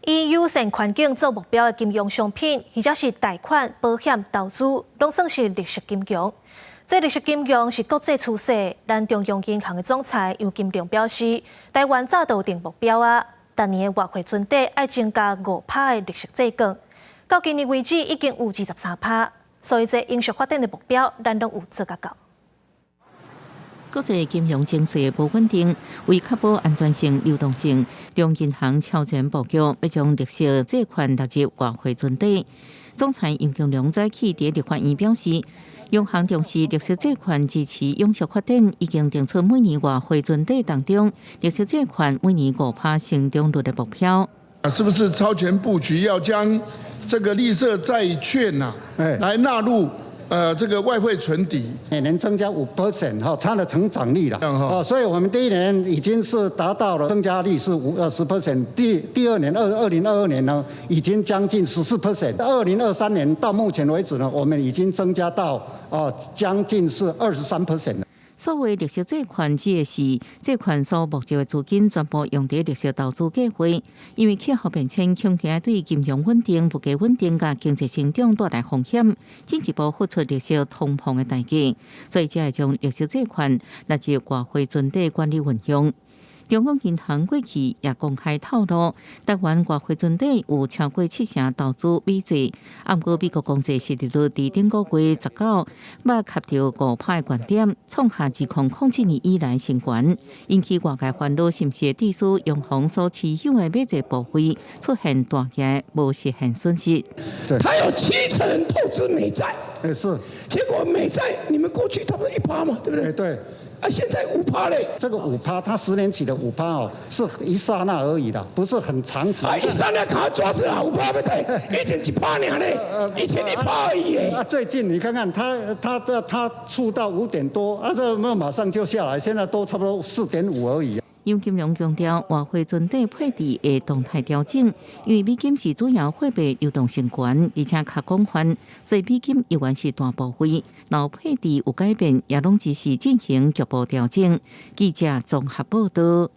以友善环境做目标的金融商品，或者是贷款、保险、投资，拢算是绿色金融。这绿色金融是国际趋势。咱中央银行的总裁杨金龙表示，台湾早就有定目标啊，逐年的外汇存底要增加5%的绿色债券，到今年为止已经有23%，所以这永续发展的目标，咱拢有做甲到。 国际金融情势不稳定，为确保安全性、流动性，中银行超前布局，要将绿色债券纳入外汇存底。总裁杨金龙早起伫立法院表示，央行重视绿色债券支持永续发展，已经定出每年外汇存底当中绿色债券每年5%成长率的目标。是不是超前布局要将这个绿色债券来纳入？ 这个外汇存底每年增加5%哈，它的成长率了哦，所以我们第一年已经是达到了增加率是20%，第二年2022年呢已经将近14%，2023年到目前为止呢，我们已经增加到将近是23%。 所谓绿色债券指的是债券所募集的资金全部用在绿色投资计划，因为气候变迁恐吓对金融稳定、物价稳定甲经济成长带来风险，进一步付出绿色通膨的代价，所以才会将绿色债券纳入外汇存底管理运用。 中央银行过去也公开透露，台湾外汇存底有超过70%投资美债，不过美国公债殖利率伫顶个月19要卡到5%的悬点，创下自2007年以来新高，引起外界烦恼，是不是致使央行所持有的美债部位出现大额无实现损失？它有70%投资美债，是，结果美债你们过去差不多1%嘛，对不对？对。 啊，现在5%嘞！这个5%，它10年期的5%哦，是一刹那而已的，不是很长期。啊，一刹那赶快抓住啊！5%不对，以前1%呢嘞，以前1%而已耶。最近你看看它触到5点多，这马上就下来，现在都差不多4.5而已。 杨金龙强调，外汇存底配置的动态调整，因为美金是主要货币流动性悬，而且较广泛，所以美金依然是大部位。若配置有改变，也拢只是进行局部调整。记者综合报道。